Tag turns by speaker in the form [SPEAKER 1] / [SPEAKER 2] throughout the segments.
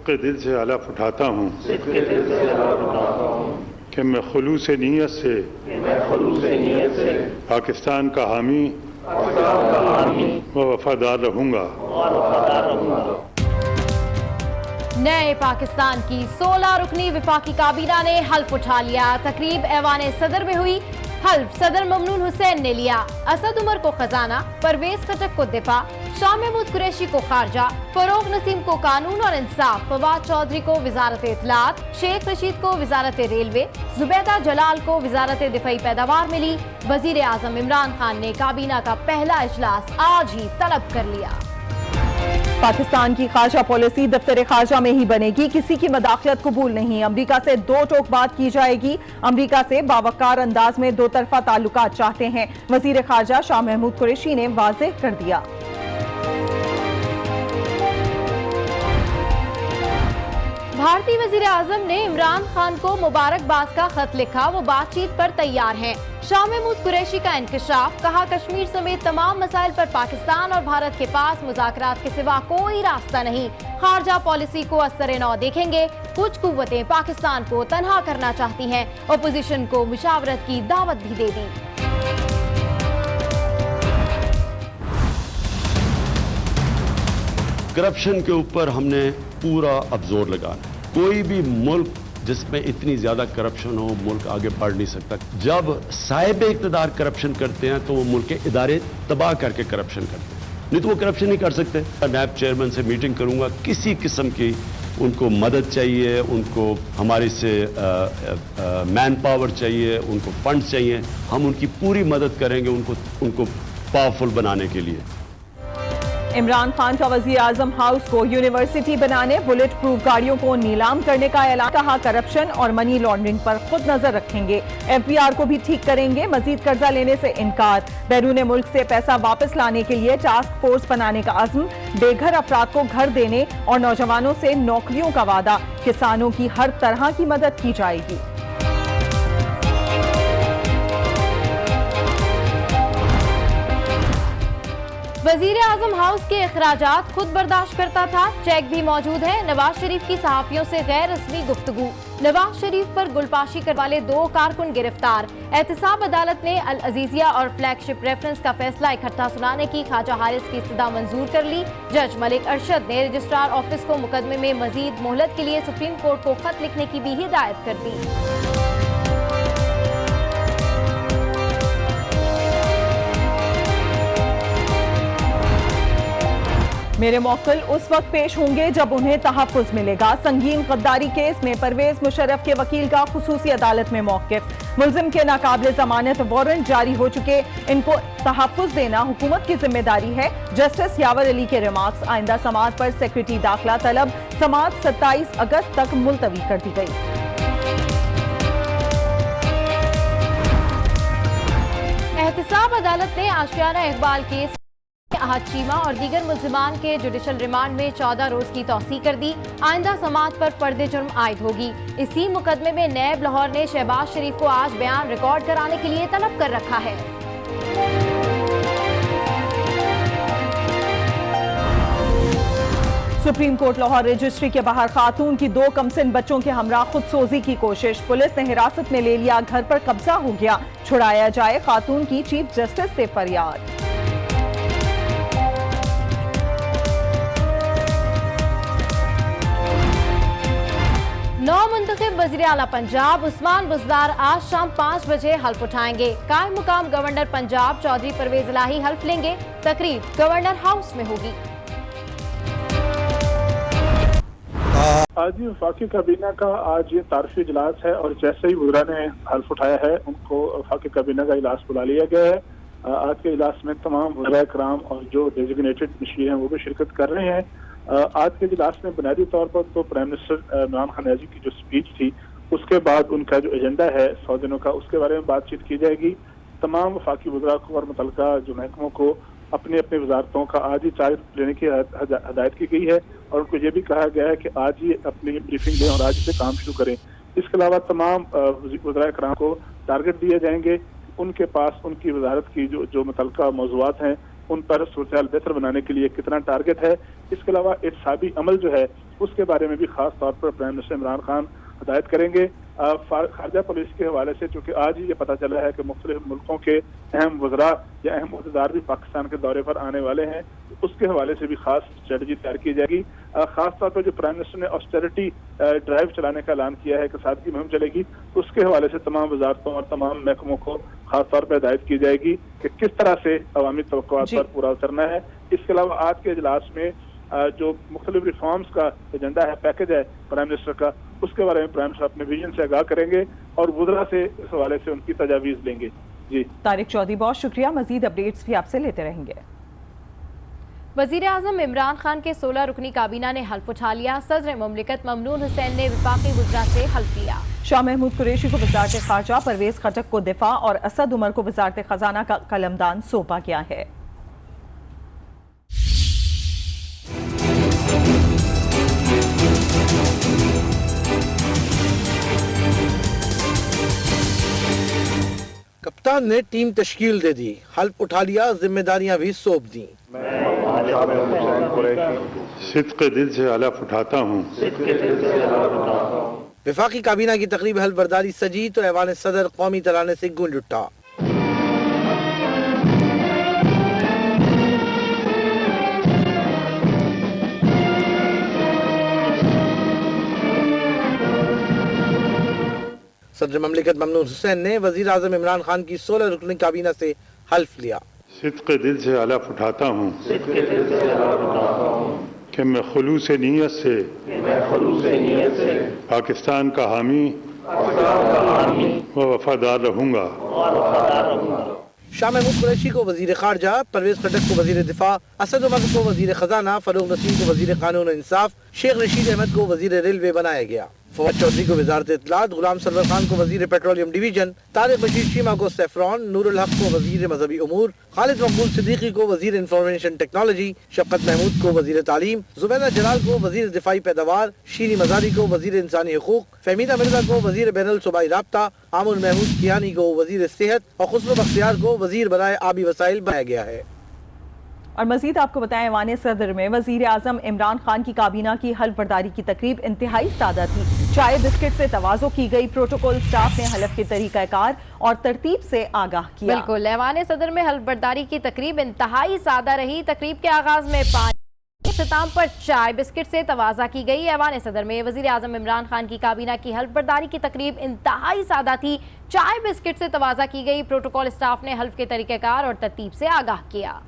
[SPEAKER 1] صدقِ دل سے حلف اٹھاتا ہوں کہ میں خلوص نیت سے پاکستان کا حامی و وفادار رہوں گا۔
[SPEAKER 2] نئے پاکستان کی 16 رکنی وفاقی کابینہ نے حلف اٹھا لیا۔ تقریب ایوان صدر میں ہوئی۔ حلف صدر ممنون حسین نے لیا۔ اسد عمر کو خزانہ، پرویز خٹک کو دفاع، شاہ محمود قریشی کو خارجہ، فروغ نسیم کو قانون اور انصاف، فواد چودھری کو وزارت اطلاعات، شیخ رشید کو وزارت ریلوے، زبیدہ جلال کو وزارت دفاعی پیداوار ملی۔ وزیر اعظم عمران خان نے کابینہ کا پہلا اجلاس آج ہی طلب کر لیا۔
[SPEAKER 3] پاکستان کی خارجہ پالیسی دفتر خارجہ میں ہی بنے گی، کسی کی مداخلت قبول نہیں۔ امریکہ سے دو ٹوک بات کی جائے گی۔ امریکہ سے باوقار انداز میں دو طرفہ تعلقات چاہتے ہیں، وزیر خارجہ شاہ محمود قریشی نے واضح کر دیا۔
[SPEAKER 2] بھارتی وزیر اعظم نے عمران خان کو مبارکباد کا خط لکھا، وہ بات چیت پر تیار ہیں۔ شاہ محمود قریشی کا انکشاف، کہا کشمیر سمیت تمام مسائل پر پاکستان اور بھارت کے پاس مذاکرات کے سوا کوئی راستہ نہیں۔ خارجہ پالیسی کو اثر نو دیکھیں گے۔ کچھ قوتیں پاکستان کو تنہا کرنا چاہتی ہیں، اپوزیشن کو مشاورت کی دعوت بھی دے دی۔
[SPEAKER 4] کرپشن کے اوپر ہم نے پورا اب زور لگانا ہے۔ کوئی بھی ملک جس میں اتنی زیادہ کرپشن ہو، ملک آگے بڑھ نہیں سکتا۔ جب صاحب اقتدار کرپشن کرتے ہیں تو وہ ملک کے ادارے تباہ کر کے کرپشن کرتے ہیں، نہیں تو وہ کرپشن نہیں کر سکتے۔ نیب چیئرمین سے میٹنگ کروں گا، کسی قسم کی ان کو مدد چاہیے، ان کو ہمارے سے مین پاور چاہیے، ان کو فنڈ چاہیے، ہم ان کی پوری مدد کریں گے ان کو پاورفل بنانے کے لیے۔
[SPEAKER 3] عمران خان کا وزیر اعظم ہاؤس کو یونیورسٹی بنانے، بلٹ پروف گاڑیوں کو نیلام کرنے کا اعلان، کہا کرپشن اور منی لانڈرنگ پر خود نظر رکھیں گے، ایف بی آر کو بھی ٹھیک کریں گے، مزید قرضہ لینے سے انکار، بیرون ملک سے پیسہ واپس لانے کے لیے ٹاسک فورس بنانے کا عزم، بے گھر افراد کو گھر دینے اور نوجوانوں سے نوکریوں کا وعدہ، کسانوں کی ہر طرح کی مدد کی جائے گی۔
[SPEAKER 2] وزیر اعظم ہاؤس کے اخراجات خود برداشت کرتا تھا، چیک بھی موجود ہے۔ نواز شریف کی صحافیوں سے غیر رسمی گفتگو، نواز شریف پر گلپاشی کرنے والے 2 کارکن گرفتار۔ احتساب عدالت نے العزیزیہ اور فلیگ شپ ریفرنس کا فیصلہ اکٹھا سنانے کی خواجہ حارث کی استدعا منظور کر لی۔ جج ملک ارشد نے رجسٹرار آفس کو مقدمے میں مزید مہلت کے لیے سپریم کورٹ کو خط لکھنے کی بھی ہدایت کر دی۔
[SPEAKER 3] میرے موکل اس وقت پیش ہوں گے جب انہیں تحفظ ملے گا۔ سنگین غداری کیس میں پرویز مشرف کے وکیل کا خصوصی عدالت میں موقف، ملزم کے ناقابل ضمانت وارنٹ جاری ہو چکے، ان کو تحفظ دینا حکومت کی ذمہ داری ہے۔ جسٹس یاور علی کے ریمارکس، آئندہ سماعت پر سیکریٹری داخلہ طلب، سماعت 27 اگست تک ملتوی کر دی گئی۔
[SPEAKER 2] احتساب عدالت نے آشیانہ اقبال کیس احد چیمہ اور دیگر ملزمان کے جوڈیشل ریمانڈ میں 14 روز کی توسیع کر دی۔ آئندہ سماعت پر فرد جرم عائد ہوگی۔ اسی مقدمے میں نیب لاہور نے شہباز شریف کو آج بیان ریکارڈ کرانے کے لیے طلب کر رکھا ہے۔
[SPEAKER 3] سپریم کورٹ لاہور رجسٹری کے باہر خاتون کی 2 کمسن بچوں کے ہمراہ خود سوزی کی کوشش، پولیس نے حراست میں لے لیا، گھر پر قبضہ ہو گیا، چھڑایا جائے، خاتون کی چیف جسٹس سے فریاد۔
[SPEAKER 2] نو منتخب وزیر اعلیٰ پنجاب عثمان بزدار آج شام 5 بجے حلف اٹھائیں گے۔ قائم مقام گورنر پنجاب چودھری پرویز الہی حلف لیں گے۔ تقریب گورنر ہاؤس میں ہوگی۔
[SPEAKER 5] آج وفاقی کابینہ کا آج یہ تعارفی اجلاس ہے اور جیسے ہی وزراء نے حلف اٹھایا ہے ان کو وفاقی کابینہ کا اجلاس بلا لیا گیا ہے۔ آج کے اجلاس میں تمام وزراء کرام اور جو ڈیزگنیٹڈ مشیر ہیں وہ بھی شرکت کر رہے ہیں۔ آج کے اجلاس میں بنیادی طور پر تو پرائم منسٹر عمران خان نیازی کی جو سپیچ تھی اس کے بعد ان کا جو ایجنڈا ہے 100 دنوں کا اس کے بارے میں بات چیت کی جائے گی۔ تمام وفاقی وزراء کو اور متعلقہ جو محکموں کو اپنی اپنی وزارتوں کا آج ہی چارج لینے کی ہدایت کی گئی ہے اور ان کو یہ بھی کہا گیا ہے کہ آج ہی اپنی بریفنگ دیں اور آج سے کام شروع کریں۔ اس کے علاوہ تمام وزراء کرام کو ٹارگٹ دیے جائیں گے، ان کے پاس ان کی وزارت کی جو متعلقہ موضوعات ہیں ان پر صورتحال بہتر بنانے کے لیے کتنا ٹارگٹ ہے۔ اس کے علاوہ احتسابی عمل جو ہے उसके बारे में भी खास तौर पर प्राइम मिनिस्टर इमरान खान हदायत करेंगे। खारजा पॉलिसी के हवाले से चूँकि आज ही ये पता चला है कि मुख्तलिफ मुल्कों के अहम वज़रा या अहम अहदेदार भी पाकिस्तान के दौरे पर आने वाले हैं, तो उसके हवाले से भी खास स्ट्रेटजी तैयार की जाएगी। खास तौर पर जो प्राइम मिनिस्टर ने ऑस्टेरिटी ड्राइव चलाने का ऐलान किया है कि सादगी मुहिम चलेगी, तो उसके हवाले से तमाम वजारतों और तमाम महकमों को खास तौर पर हिदायत की जाएगी कि किस तरह से अवामी तवक्कुआत पर पूरा उतरना है। इसके अलावा आज के इजलास में जो मुख्तलिफ रिफॉर्म्स का एजेंडा है, पैकेज है प्राइम मिनिस्टर का, उसके बारे में प्राइम मिनिस्टर अपने विजन से आगाह करेंगे और वुज़रा से इस हवाले से उनकी तजावीज़ लेंगे। जी
[SPEAKER 3] तारिक चौधरी, बहुत शुक्रिया। मजीद अपडेट्स भी आपसे लेते रहेंगे।
[SPEAKER 2] वज़ीर आज़म इमरान खान के 16 रुकनी काबीना ने हल्फ उठा लिया। सदर मुमलिकत ममनून हुसैन ने वफाकी वज़रा से हल्फ लिया। शाह महमूद कुरैशी को वज़ारत ख़ारजा, परवेज़ खटक को दिफा और असद उमर को वज़ारत ख़जाना का कलमदान सौंपा गया है।
[SPEAKER 6] कप्तान ने टीम तश्कील दे दी, हल्फ उठा लिया, जिम्मेदारियां भी सौंप दी।
[SPEAKER 1] सिद्क़ दिल से हलफ उठाता हूँ।
[SPEAKER 6] वफाकी काबीना की तकरीब हल्फ बर्दारी सजी तो ऐवान सदर कौमी तराने से गूंज उठा। सदर ममलिकत ममनून हुसैन ने वजीर आज़म इमरान खान की 16 रुकनी काबीना से हल्फ लिया।
[SPEAKER 1] सिद्क़ दिल से हलफ उठाता हूँ कि मैं खुलूस नीयत से पाकिस्तान का हामी व वफादार रहूँगा।
[SPEAKER 6] शाह महमूद कुरैशी को वजीर खारजा, परवेज़ खटक को वजीर दिफा, असद उमर को वजीर खजाना, फरूक नसीम को वजीर कानून इंसाफ, शेख रशीद अहमद को वजीर रेलवे बनाया गया। फवाद चौधरी को वजारत इत्तलात, गुलाम सरवर खान को वजीर पेट्रोलियम डिवीजन, तारिक बशीर शीमा को सेफ्रॉन, नूरुल हक को वजीर मजहबी उमूर, खालिद मकबूल सिद्दीकी को वजीर इंफॉर्मेशन टेक्नोलॉजी, शफकत महमूद को वजीर तालीम, जुबैदा जलाल को वजीर दिफाई पैदावार, शीनी मजारी को वजीर इंसानी हुकूक, फहमीदा मिर्जा को वजीर बैनुल सूबाई राब्ता, आमुर महमूद कियानी को वजीर सेहत और खुसरो बख्तियार को वजीर बराए आबी वसाइल बनाया गया है।
[SPEAKER 3] और मजीद आपको बताएं, ऐवान सदर में वजीर आज़म इमरान खान की काबीना की हल्फ बर्दारी की तकरीब इंतहाई सादा थी। चाय बिस्किट से तवाज़ो की गई। प्रोटोकॉल स्टाफ ने हलफ के तरीक़ाकार और तरतीब से आगाह किया।
[SPEAKER 2] बिल्कुल, ऐवान सदर में हल्फ बर्दारी की तकरीब इंतहाई सादा रही। तकरीब के आगाज में पानी, इख्तिताम पर चाय बिस्किट से तवाज़ा की गई। ऐवान सदर में वजीर आज़म इमरान खान की काबीना की हल्फ बर्दारी की तकरीब इंतहाई सादा थी। चाय बिस्किट से तवाज़ा की गई। प्रोटोकॉल स्टाफ ने हल्फ के तरीक़ाकार और तरतीब से आगाह किया।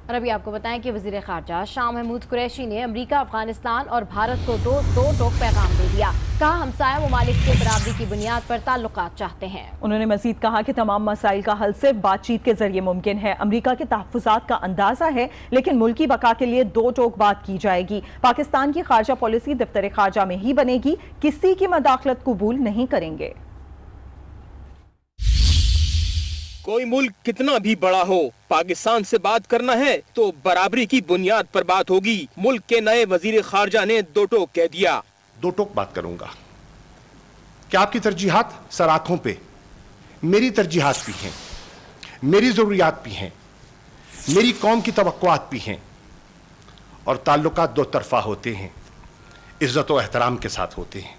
[SPEAKER 2] और अभी आपको बताएं कि वज़ीर ख़ारजा शाह महमूद कुरैशी ने अमेरिका, अफगानिस्तान और भारत को दो टोक पैगाम दे दिया। कहा, हमसाया ममालिक से बराबरी की बुनियाद पर ताल्लुकात चाहते हैं। उन्होंने मजीद कहा कि तमाम मसाइल का हल सिर्फ बातचीत के जरिए मुमकिन है। अमेरिका के तहफ़्फ़ुज़ात का अंदाज़ा है, लेकिन मुल्की बका के लिए दो टोक बात की जाएगी। पाकिस्तान की खारजा पॉलिसी दफ्तर खारजा में ही बनेगी, किसी की मदाखलत कबूल नहीं करेंगे।
[SPEAKER 7] कोई मुल्क कितना भी बड़ा हो, पाकिस्तान से बात करना है तो बराबरी की बुनियाद पर बात होगी। मुल्क के नए वजीर खारजा ने दो टोक कह दिया।
[SPEAKER 8] दो टोक बात करूंगा कि आपकी तरजीहात सर आंखों पे, मेरी तरजीहात भी हैं, मेरी जरूरियात भी हैं, मेरी कौम की तवक्कुआत भी हैं, और ताल्लुकात दो तरफा होते हैं, इज्जत और एहतराम के साथ होते हैं।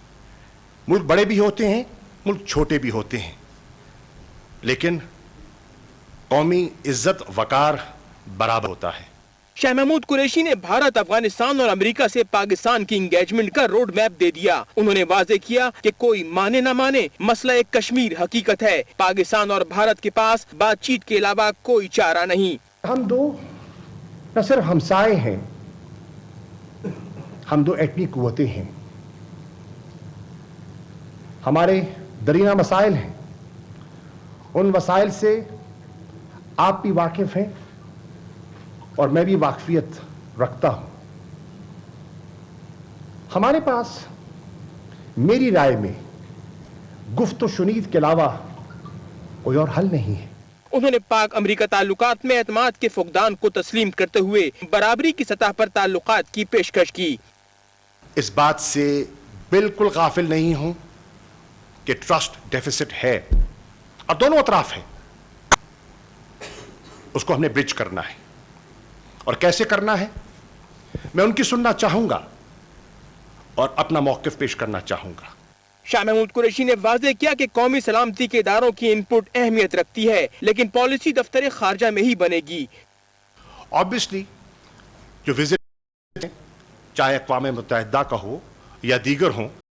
[SPEAKER 8] मुल्क बड़े भी होते हैं, मुल्क छोटे भी होते हैं, लेकिन कौमी इज्जत वकार बराबर होता है।
[SPEAKER 7] शाह महमूद कुरैशी ने भारत, अफगानिस्तान और अमेरिका से पाकिस्तान की इंगेजमेंट का रोड मैप दे दिया। उन्होंने वाजे किया कि कोई माने न माने, मसला एक कश्मीर हकीकत है। पाकिस्तान और भारत के पास बातचीत के अलावा कोई चारा नहीं।
[SPEAKER 8] हम दो न सिर्फ हमसाए हैं, हम दो एटमी कुव्वतें हैं। हमारे दरीना मसाइल हैं, उन वसाइल से आप भी वाकिफ हैं और मैं भी वाकफियत रखता हूं। हमारे पास मेरी राय में गुफ्त शुनीद के अलावा कोई और हल नहीं है।
[SPEAKER 7] उन्होंने पाक अमेरिका ताल्लुकात में एतमाद के फुकदान को तस्लीम करते हुए बराबरी की सतह पर ताल्लुकात की पेशकश की।
[SPEAKER 8] इस बात से बिल्कुल गाफिल नहीं हूं कि ट्रस्ट डेफिसिट है और दोनों अतराफ है, उसको हमने ब्रिज करना है। और कैसे करना है मैं उनकी सुनना चाहूंगा और अपना मौक़िफ़ पेश करना चाहूंगा।
[SPEAKER 7] शाह महमूद कुरैशी ने वाजे किया कि कौमी सलामती के इदारों की इनपुट अहमियत रखती है, लेकिन पॉलिसी दफ्तर खारजा में ही बनेगी।
[SPEAKER 8] ऑब्वियसली जो विजिट चाहे अक़वाम मुत्तहिदा का हो या दीगर हों,